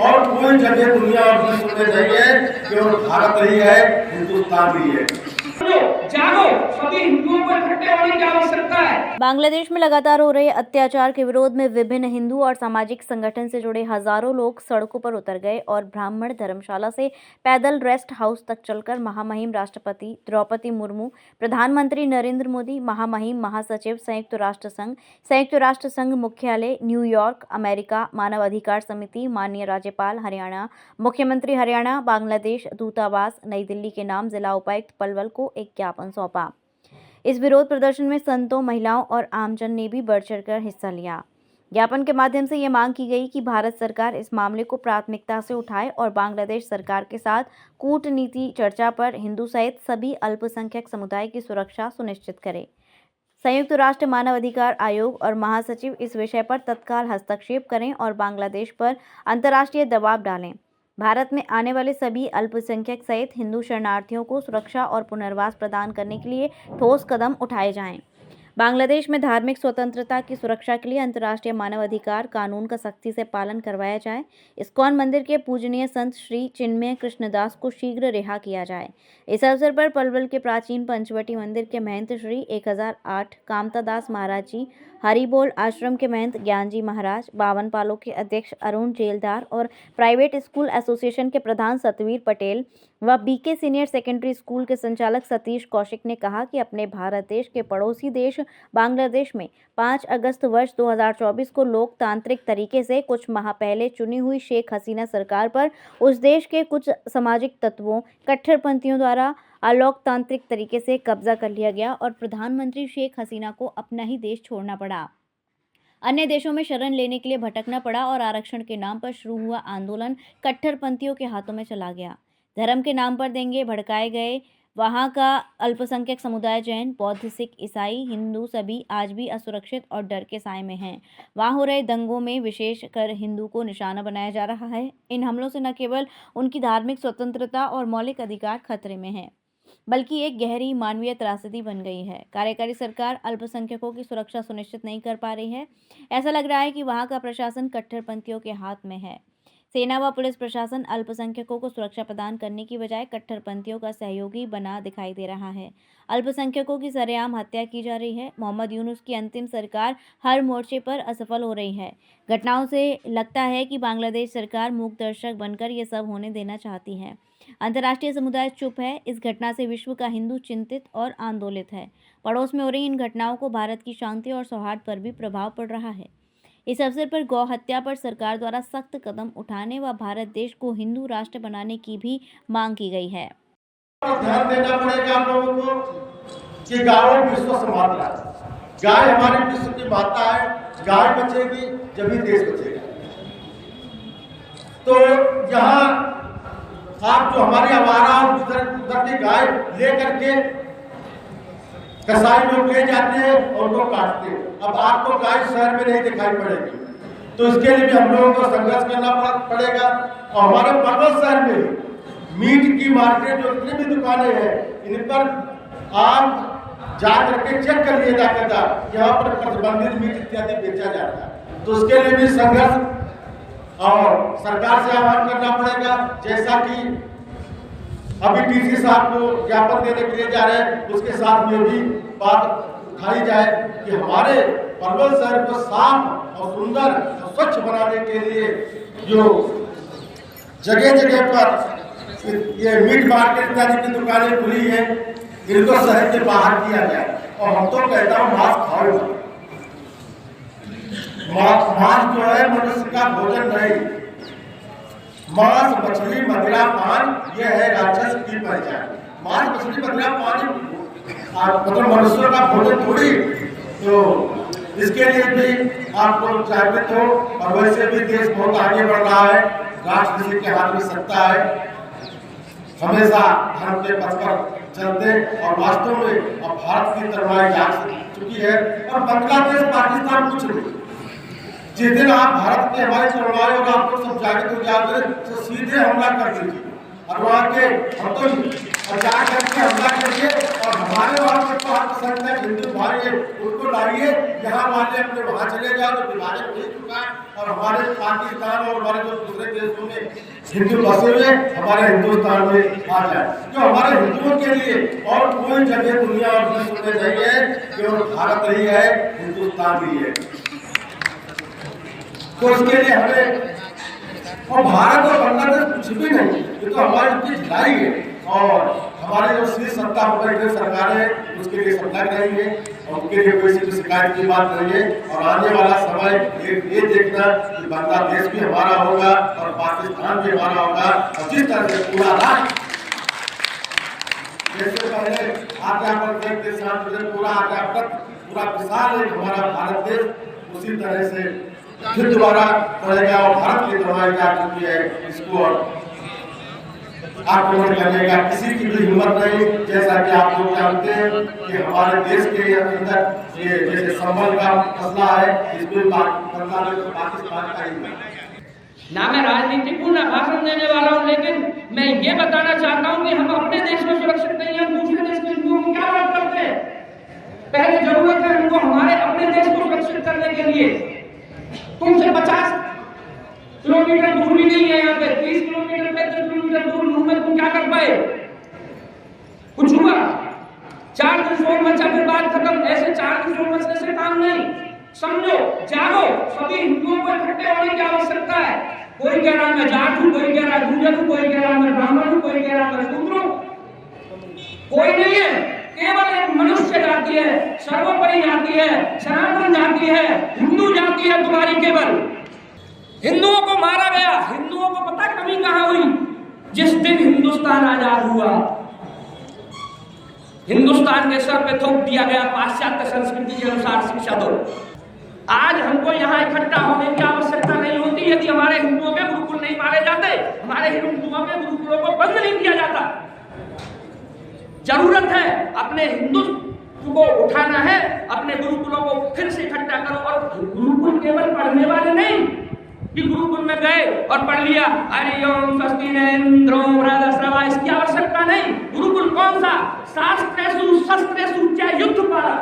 और कोई जगह दुनिया और विश्व में नहीं है, केवल भारत ही है, हिंदुस्तान ही है। जागो, सभी हिंदुओं को इकट्ठे होने की आवश्यकता है। बांग्लादेश में लगातार हो रहे अत्याचार के विरोध में विभिन्न हिंदू और सामाजिक संगठन से जुड़े हजारों लोग सड़कों पर उतर गए और ब्राह्मण धर्मशाला से पैदल रेस्ट हाउस तक चलकर महामहिम राष्ट्रपति द्रौपदी मुर्मू, प्रधानमंत्री नरेंद्र मोदी, महामहिम महासचिव संयुक्त राष्ट्र संघ मुख्यालय न्यूयॉर्क, अमेरिका, मानव अधिकार समिति, माननीय राज्यपाल हरियाणा, मुख्यमंत्री हरियाणा, बांग्लादेश दूतावास नई दिल्ली के नाम जिला उपायुक्त पलवल को एक ज्ञापन सौंपा। इस विरोध प्रदर्शन में संतों, महिलाओं और आमजन ने भी बढ़ चढ़कर हिस्सा लिया। ज्ञापन के माध्यम से ये मांग की गई कि भारत सरकार इस मामले को प्राथमिकता से उठाए और बांग्लादेश सरकार के साथ कूटनीति चर्चा पर हिंदू सहित सभी अल्पसंख्यक समुदाय की सुरक्षा सुनिश्चित करे। संयुक्त राष्ट्र मानव अधिकार आयोग और महासचिव इस विषय पर तत्काल हस्तक्षेप करें और बांग्लादेश पर अंतर्राष्ट्रीय दबाव डालें। भारत में आने वाले सभी अल्पसंख्यक सहित हिंदू शरणार्थियों को सुरक्षा और पुनर्वास प्रदान करने के लिए ठोस कदम उठाए जाएं। बांग्लादेश में धार्मिक स्वतंत्रता की सुरक्षा के लिए अंतर्राष्ट्रीय मानवाधिकार कानून का सख्ती से पालन करवाया जाए। इस्कॉन मंदिर के पूजनीय संत श्री चिन्मय कृष्णदास को शीघ्र रिहा किया जाए। इस अवसर पर पलवल के प्राचीन पंचवटी मंदिर के महंत श्री 1008 कामता दास महाराज जी, हरिबोल आश्रम के महंत ज्ञानजी महाराज, 52 पालों के अध्यक्ष अरुण जेलदार और प्राइवेट स्कूल एसोसिएशन के प्रधान सतवीर पटेल व बीके सीनियर सेकेंडरी स्कूल के संचालक सतीश कौशिक ने कहा कि अपने भारत देश के पड़ोसी देश बांग्लादेश में 5 अगस्त वर्ष 2024 को लोकतांत्रिक तरीके से कुछ माह पहले चुनी हुई शेख हसीना सरकार पर उस देश के कुछ सामाजिक तत्वों, कट्टरपंथियों द्वारा अलोकतांत्रिक तरीके से कब्जा कर लिया गया और प्रधानमंत्री शेख हसीना को अपना ही देश छोड़ना पड़ा। अन्य देशों में शरण लेने के लिए भटकना पड़ा और आरक्षण के नाम पर शुरू हुआ आंदोलन कट्टरपंथियों के हाथों में चला गया। धर्म के नाम पर दंगे भड़काए गए। वहाँ का अल्पसंख्यक समुदाय जैन, बौद्ध, सिख, ईसाई, हिंदू सभी आज भी असुरक्षित और डर के साए में हैं। वहाँ हो रहे दंगों में विशेषकर हिंदू को निशाना बनाया जा रहा है। इन हमलों से न केवल उनकी धार्मिक स्वतंत्रता और मौलिक अधिकार खतरे में हैं, बल्कि एक गहरी मानवीय त्रासदी बन गई है। कार्यकारी सरकार अल्पसंख्यकों की सुरक्षा सुनिश्चित नहीं कर पा रही है। ऐसा लग रहा है कि वहाँ का प्रशासन कट्टरपंथियों के हाथ में है। सेना व पुलिस प्रशासन अल्पसंख्यकों को सुरक्षा प्रदान करने की बजाय कट्टरपंथियों का सहयोगी बना दिखाई दे रहा है। अल्पसंख्यकों की सरेआम हत्या की जा रही है। मोहम्मद यूनुस की अंतिम सरकार हर मोर्चे पर असफल हो रही है। घटनाओं से लगता है कि बांग्लादेश सरकार मूक दर्शक बनकर ये सब होने देना चाहती है। अंतर्राष्ट्रीय समुदाय चुप है। इस घटना से विश्व का हिंदू चिंतित और आंदोलित है। पड़ोस में हो रही इन घटनाओं को भारत की शांति और सौहार्द पर भी प्रभाव पड़ रहा है। इस अवसर पर गौ हत्या पर सरकार द्वारा सख्त कदम उठाने व भारत देश को हिंदू राष्ट्र बनाने की भी मांग की गई है। ध्यान देना पड़ेगा आप लोगों को कि गाय विश्व संभालना है। गाय हमारे विश्व की माता है। गाय बचेगी जब ही देश बचेगा। तो यहाँ आप जो हमारी आवारा और उधर की गाय ले करके कसाई लोग ले जाते हैं और उनको काटते हैं। अब आपको गाय शहर में नहीं दिखाई पड़ेगी, तो इसके लिए भी हम लोगों को संघर्ष करना पड़ेगा। और हमारे पलवल शहर में मीट की मार्केट जो जितनी भी दुकानें हैं, इन पर आप जा करके चेक कर लिए जाएगा, यहाँ पर प्रतिबंधित मीट इत्यादि बेचा जाता है। तो उसके लिए भी संघर्ष और सरकार से आह्वान करना पड़ेगा। जैसा कि अभी डीसी साहब को ज्ञापन देने के लिए जा रहे हैं, उसके साथ में भी बात उठाई जाए कि हमारे पलवल शहर को साफ और सुंदर और स्वच्छ बनाने के लिए जो जगह जगह पर ये मीट मार्केट इत्यादि की दुकानें खुली हैं, इनको शहर के बाहर किया जाए। और हम तो कहता हूँ मांस खाओ। मांस जो है मनुष्य का भोजन नहीं। मांस, मछली, मदिरा, पान, यह है राक्षस की पहचान। मांस, मछली, मदिरा, पान मतलब मनुष्यों का भोजन थोड़ी। तो इसके लिए भी आप लोग जागृत हो। और वैसे भी देश बहुत आगे बढ़ रहा है। राष्ट्र किसी के हाथ में सत्ता है। हमेशा धर्म के पथ पर चलते और वास्तव में अब भारत की तरवाई जाग चुकी है। और बांग्लादेश, पाकिस्तान कुछ नहीं। जिस दिन आप भारत के हमारे चरवाहे और आप लोग सब जागृत हो जाओगे तो सीधे हमला कर दीजिए। और वहाँ के हम तो जा करके हमला करिए और हमारे वहाँ पर तो अल्पसंख्यक हिंदू भाई है उनको लाइए, यहाँ वाले अपने वहाँ चले जाओ तो विभाजन हो चुका है। और हमारे पाकिस्तान और हमारे जो दूसरे देशों में हिंदू बसे हुए हमारे हिंदुस्तान में आ जाए, जो हमारे हिंदुओं के लिए और कोई जगह दुनिया और विश्व में नहीं है, केवल भारत ही है, हिंदुस्तान ही है। तो उसके लिए हमें, और भारत और बांग्लादेश कुछ भी नहीं, ये तो हमारी उनकी ढिलाई है। और हमारे जो शीर्ष सत्ता पर बैठे सरकार है उसके लिए सब लग रही है और उनके लिए कोई सी शिकायत की बात नहीं है। और आने वाला समय ये देखना कि बांग्लादेश भी हमारा होगा और पाकिस्तान भी हमारा होगा। और जिस तरह से पूरा राष्ट्र जैसे पहले आज्ञापन के साथ पूरा आज्ञापन पूरा विशाल एक हमारा भारत देश, उसी तरह से फिर दोबारा पड़ेगा। और भारत की दवाई जा चुकी है, इसको आक्रमण करने का किसी की भी हिम्मत नहीं। जैसा कि आप लोग जानते हैं कि हमारे देश के अंदर ये जैसे संभल का मसला है, इसमें पाकिस्तान का ही ना मैं राजनीतिक हूँ ना भाषण देने वाला हूँ, लेकिन मैं ये बताना चाहता हूँ कि हम अपने देश में सुरक्षित नहीं है, दूसरे देश के हिंदुओं की क्या बात करते हैं। पहले जरूरत है हमको हमारे अपने देश को सुरक्षित करने के लिए। तुमसे 50 किलोमीटर दूर भी नहीं है, यहाँ पे 30 किलोमीटर 35 किलोमीटर दूर हूँ मैं, तुम क्या कर पाए? कुछ हुआ? 4 दिन शोर मचा फिर बात खत्म। ऐसे 4 दिन शोर मचने से काम नहीं। समझो, जागो, सभी हिंदुओं को इकट्ठे होने की आवश्यकता है। कोई कह रहा मैं जाट हूँ, कोई कह रहा गुर्जर हूँ, कोई कह रहा मैं ब्राह्मण हूँ, कोई कह रहा मैं शूद्र हूँ। कोई नहीं है, केवल एक मनुष्य जाति है, सर्वोपरि जाति है, सनातन जाति है, हिंदू जाति है तुम्हारी केवल। हिंदुओं को मारा गया, हिंदुओं को पता कमी कहां हुई? जिस दिन हिंदुस्तान आजाद हुआ, हिंदुस्तान के सर पे थोप दिया गया पाश्चात्य संस्कृति के अनुसार शिक्षा दो। आज हमको यहाँ इकट्ठा होने की आवश्यकता नहीं होती यदि हमारे हिंदुओं के गुरुकुल नहीं मारे जाते, हमारे हिंदुओं के गुरुकुलों को बंद नहीं किया जाता। जरूरत है अपने हिंदुत्व को उठाना है, अपने गुरुकुलों को फिर से इकट्ठा करो। और गुरुकुल केवल पढ़ने वाले नहीं कि गुरुकुल में गए और पढ़ लिया हरिओम स्वस्तिनेन्द्रो वृद्धश्रवा, इसकी आवश्यकता नहीं। गुरुकुल कौन सा? शास्त्रेषु शस्त्रेषु च युद्ध पारा,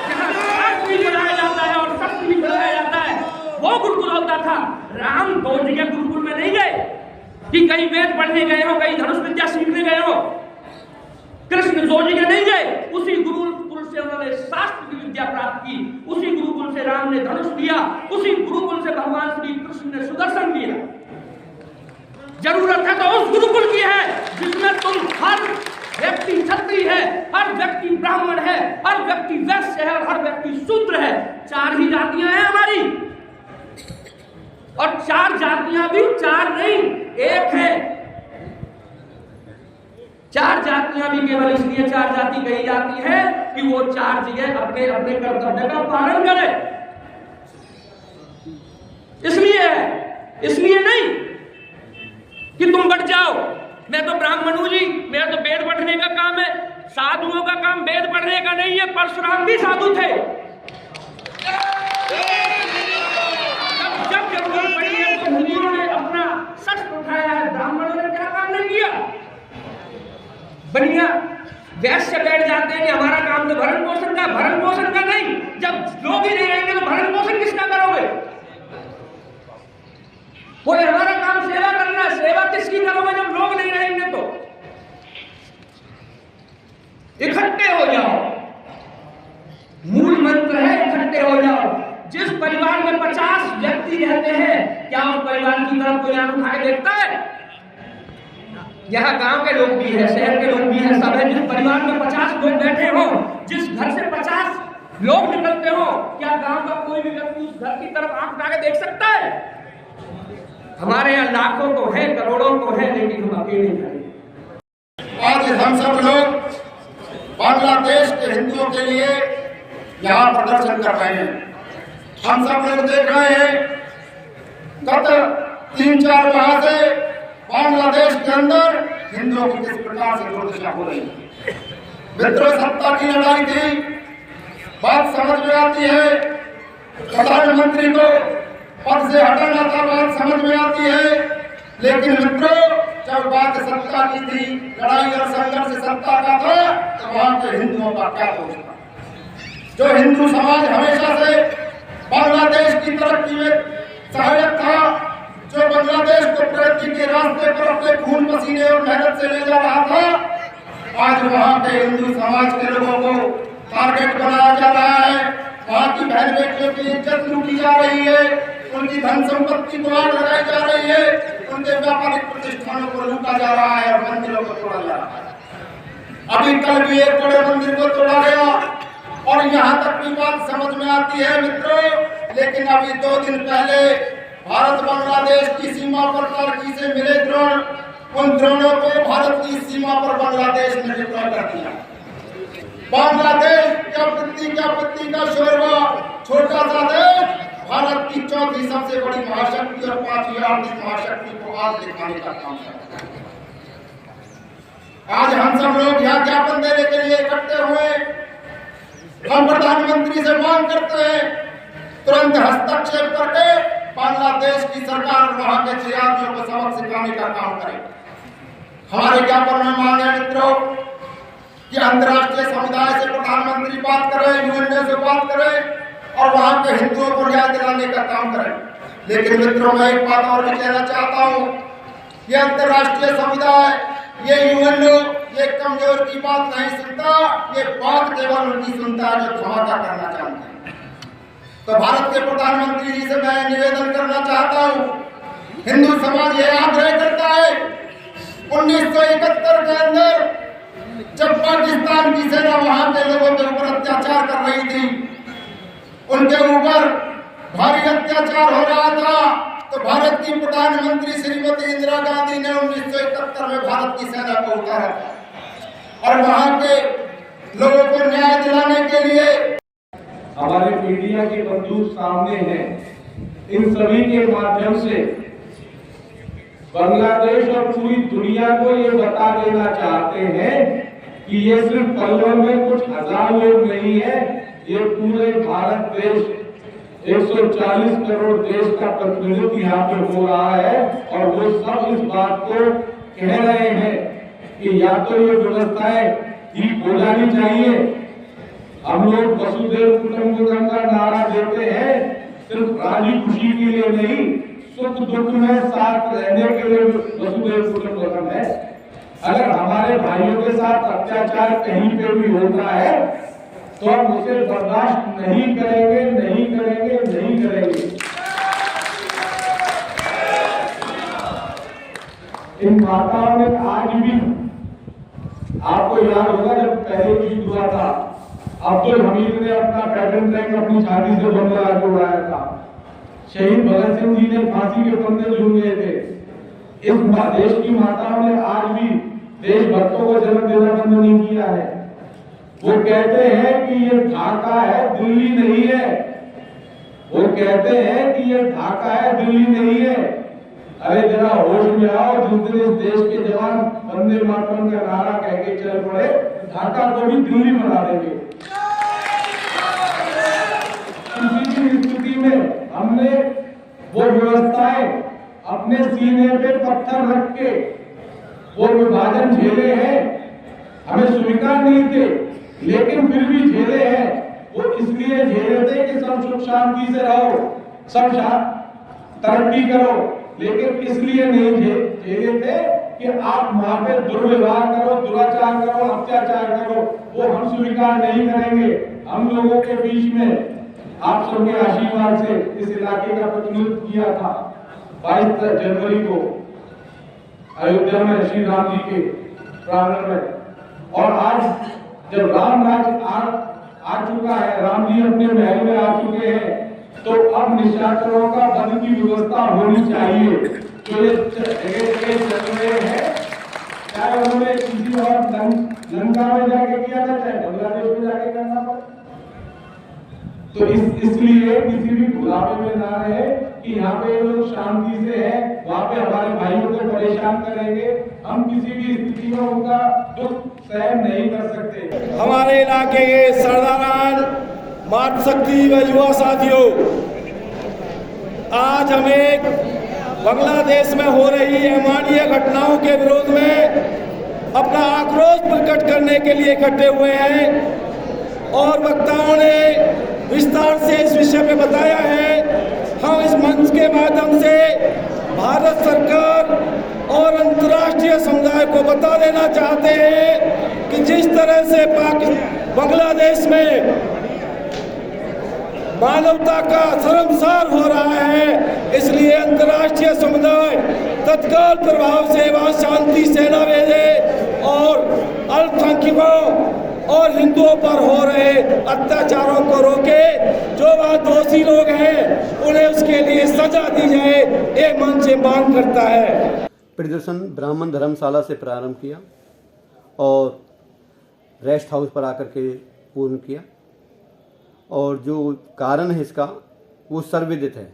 जहाँ शास्त्र भी पढ़ाया जाता है और शस्त्र भी पढ़ाया जाता है, वो गुरुकुल होता था। राम 2 जगह गुरुकुल में नहीं गए कि कहीं वेद पढ़ने गए हो, कहीं धनुष विद्या सीखने गए हो। कृष्ण 2 जगह नहीं गए, उसी गुरुकुल से उन्होंने शास्त्र की विद्या प्राप्त की, उसी गुरुकुल से राम ने धनुष लिया, उसी गुरुकुल से भगवान श्री कृष्ण ने सुदर्शन लिया। जरूरत है तो उस गुरुकुल की है जिसमें तुम हर व्यक्ति क्षत्रिय है, हर व्यक्ति ब्राह्मण है, हर व्यक्ति वैश्य है और हर व्यक्ति शूद्र है। 4 ही जातियां हैं हमारी, और 4 जातियां भी 4 नहीं, 1 है। 4 जातियां भी केवल इसलिए 4 जाति कही जाती है कि वो 4 जगह अपने अपने कर्तव्य का पालन करे, इसलिए है, इसलिए नहीं कि तुम बढ़ जाओ। मैं तो ब्राह्मण हूं जी, मेरा तो वेद पढ़ने का काम है। साधुओं का काम वेद पढ़ने का नहीं है, परशुराम भी साधु थे। जब जरूरत पड़ी है तो हिंदुओं ने अपना शस्त्र उठाया है, ब्राह्मणों ने क्या काम नहीं किया। बढ़िया वैश्य बैठ जाते हैं कि हमारा काम तो भरण पोषण का, भरण पोषण का नहीं। जब लोग ही नहीं रहेंगे तो भरण पोषण किसका करोगे? बोले हमारा काम सेवा करना है, सेवा किसकी करोगे जब लोग नहीं रहेंगे? तो इकट्ठे हो जाओ, मूल मंत्र है इकट्ठे हो जाओ। जिस परिवार में 50 व्यक्ति रहते हैं, क्या उस परिवार की तरफ कोई आंख उठाए देखता है? यहाँ गांव के लोग भी हैं, शहर के लोग भी हैं, सब है। जिस परिवार में 50 लोग बैठे हो, जिस घर से 50 लोग निकलते हो, क्या गांव का कोई भी व्यक्ति उस घर की तरफ आंख उठा के देख सकता है? हमारे यहाँ लाखों को है, करोड़ों को है, लेकिन हम अकेले हैं। आज हम सब लोग बांग्लादेश के हिंदुओं के लिए यहाँ प्रदर्शन कर रहे हैं। हम सब लोग देख रहे हैं गत 3-4 माह से बांग्लादेश के अंदर हिंदुओं की किस प्रकार से दुर्दशा हो रही है। मित्रों, सत्ता की लड़ाई थी, बात समझ में आती है। प्रधानमंत्री को पद से हटाना था बात समझ में आती है, लेकिन मित्रों जब बात सत्ता की थी, लड़ाई और संघर्ष सत्ता का था, तो वहां के हिंदुओं का क्या दोष था? जो हिंदू समाज हमेशा से बांग्लादेश की तरक्की में सहायक था, जो बांग्लादेश को प्रगति के रास्ते पर अपने खून पसीने और मेहनत से ले जा रहा था, आज वहाँ के हिंदू समाज के लोगों को टारगेट बनाया जा रहा है। वहाँ की बहन बेटियों की इज्जत लूटी जा रही है, उनकी धन संपत्ति को आग लगाई जा रही है, उनके व्यापारिक प्रतिष्ठानों को लूटा जा रहा है और मंदिरों को तोड़ा जा रहा है। अभी कल भी एक बड़े मंदिर को तोड़ा गया और यहाँ तक की बात समझ में आती है मित्रों, लेकिन अभी 2 दिन पहले भारत बांग्लादेश की सीमा पर टर्की से मिले ड्रोन, उन ड्रोनों को भारत की सीमा पर बांग्लादेश ने डिप्लॉय कर दिया। बांग्लादेश क्या पत्ती का शोरबा, छोटा सा देश, भारत की चौथी सबसे बड़ी महाशक्ति और 5वीं आर्थिक महाशक्ति को आज दिखाने का काम करता है। आज हम सब लोग यहाँ ज्ञापन देने के लिए इकट्ठे हुए, हम प्रधानमंत्री से मांग करते हैं तुरंत हस्तक्षेप करके बांग्लादेश की सरकार वहां के जिहादियों को सबक सिखाने का काम करे। हमारे ज्ञापन में मांग है मित्रों कि अंतर्राष्ट्रीय समुदाय से प्रधानमंत्री बात करें, यूएनओ से बात करें और वहां के हिंदुओं को न्याय दिलाने का काम करें। लेकिन मित्रों मैं एक बात और भी कहना चाहता हूँ, ये अंतर्राष्ट्रीय समुदाय, ये यूएनओ, ये कमजोर की बात नहीं सुनता, ये बात केवल उनकी सुनता है जो धमाका करना चाहते हैं। तो भारत के प्रधानमंत्री जी से मैं निवेदन करना चाहता हूँ, हिंदू समाज ये आग्रह करता है 1971 के अंदर जब पाकिस्तान की सेना वहां के लोगों के ऊपर अत्याचार कर रही थी, उनके ऊपर भारी अत्याचार हो रहा था, तो भारत की प्रधानमंत्री श्रीमती इंदिरा गांधी ने 1971 में भारत की सेना को उतारा था और वहां के लोगों को न्याय दिलाने के लिए हमारे मीडिया के बंधु सामने हैं। इन सभी के माध्यम से बांग्लादेश और पूरी दुनिया को ये बता देना चाहते हैं कि ये सिर्फ पल्लों में कुछ हजार लोग नहीं है, ये पूरे भारत देश 140 करोड़ देश का प्रतिनिधित्व यहाँ पे हो रहा है और वो सब इस बात को कह रहे हैं कि या तो ये व्यवस्थाएं ठीक हो जानी चाहिए। हम लोग वसुधैव कुटुंबकम का नारा देते हैं सिर्फ राजी खुशी के लिए नहीं, सुख दुख में साथ रहने के लिए वसुधैव कुटुंबकम है। अगर हमारे भाइयों के साथ अत्याचार कहीं पे भी होता है तो हम उसे बर्दाश्त नहीं करेंगे, नहीं करेंगे, नहीं करेंगे। इन माताओं ने आज भी, आपको याद होगा जब पहले युद्ध हुआ था, अब्दुल हमीद ने अपना पैटर्न टैंक अपनी छाती से बम लगा के उड़ाया था, शहीद भगत सिंह जी ने फांसी के फंदे झूल गए थे। इस देश की माताओं ने आज भी देशभक्तों को जन्म देना बंद नहीं किया है। वो कहते हैं कि ये ढाका है, दिल्ली नहीं है। वो कहते हैं कि ये ढाका है, दिल्ली नहीं है। अरे जरा होश में आओ, जिस दिन इस देश के जवान वंदे मातरम का नारा कह के चल पड़े, ढाका को भी दिल्ली बना देंगे। किसी भी स्थिति में हमने वो व्यवस्थाएं अपने सीने पे पत्थर रख के वो विभाजन झेले हैं, हमें स्वीकार नहीं थे लेकिन फिर भी झेले हैं। वो इसलिए झेले थे कि सब सुख शांति से रहो, सब तरक्की करो, लेकिन इसलिए नहीं झेले थे कि आप वहां पे दुर्व्यवहार करो, दुराचार करो, अत्याचार करो। वो हम स्वीकार नहीं करेंगे। हम लोगों के बीच में आप सबके आशीर्वाद से इस इलाके का प्रतिनिधित्व किया था 22 जनवरी को अयोध्या में श्री राम जी के प्रांगण में, और आज जब राम राज्य आ चुका है, राम जी अपने महल में आ चुके हैं, तो अब निशाचरों का वध की व्यवस्था होनी चाहिए। जो ये जगह चल रहे हैं, चाहे उन्होंने किसी और लंका में जाके किया था, चाहे बांग्लादेश में जाके करना पड़े, तो इसलिए किसी भी भुलावे में ना रहे कि यहाँ पे लोग शांति से हैं, वहाँ पे हमारे भाइयों को परेशान करेंगे। हम किसी भी स्थिति में उनका दुख सहन नहीं कर सकते। हमारे इलाके के सरदारान, मातृशक्ति व युवा साथियों, आज हमें बांग्लादेश में हो रही अमानवीय घटनाओं के विरोध में अपना आक्रोश प्रकट करने के लिए इकट्ठे हुए हैं और वक्ताओं ने विस्तार से इस विषय में बताया है। हम इस मंच के माध्यम से भारत सरकार और अंतर्राष्ट्रीय समुदाय को बता देना चाहते हैं कि जिस तरह से बांग्लादेश में मानवता का शर्मसार हो रहा है, इसलिए अंतर्राष्ट्रीय समुदाय तत्काल प्रभाव से वहां शांति सेना भेजे और अल्पसंख्यकों और हिंदुओं पर हो रहे अत्याचारों को रोके। जो वहाँ दोषी लोग हैं उन्हें उसके लिए सजा दी जाए, ये मंच से मांग करता है। प्रदर्शन ब्राह्मण धर्मशाला से प्रारंभ किया और रेस्ट हाउस पर आकर के पूर्ण किया और जो कारण है इसका वो सर्वविदित है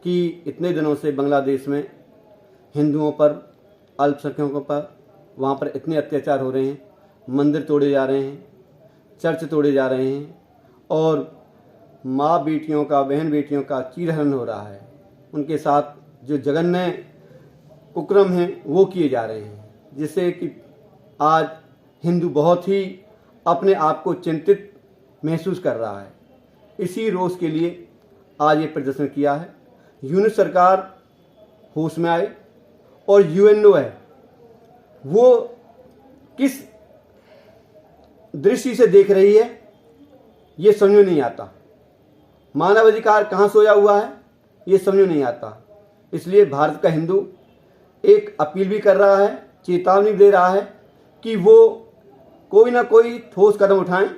कि इतने दिनों से बांग्लादेश में हिंदुओं पर, अल्पसंख्यकों पर, वहाँ पर इतने अत्याचार हो रहे हैं, मंदिर तोड़े जा रहे हैं, चर्च तोड़े जा रहे हैं और माँ बेटियों का, बहन बेटियों का चीरहरण हो रहा है। उनके साथ जो जघन्य कुकर्म हैं वो किए जा रहे हैं, जिससे कि आज हिंदू बहुत ही अपने आप को चिंतित महसूस कर रहा है। इसी रोष के लिए आज ये प्रदर्शन किया है। यूनिट सरकार होश में आए और यूएनओ है वो किस दृष्टि से देख रही है ये समझ में नहीं आता। मानवाधिकार कहाँ सोया हुआ है ये समझ में नहीं आता। इसलिए भारत का हिंदू एक अपील भी कर रहा है, चेतावनी दे रहा है कि वो कोई ना कोई ठोस कदम उठाएं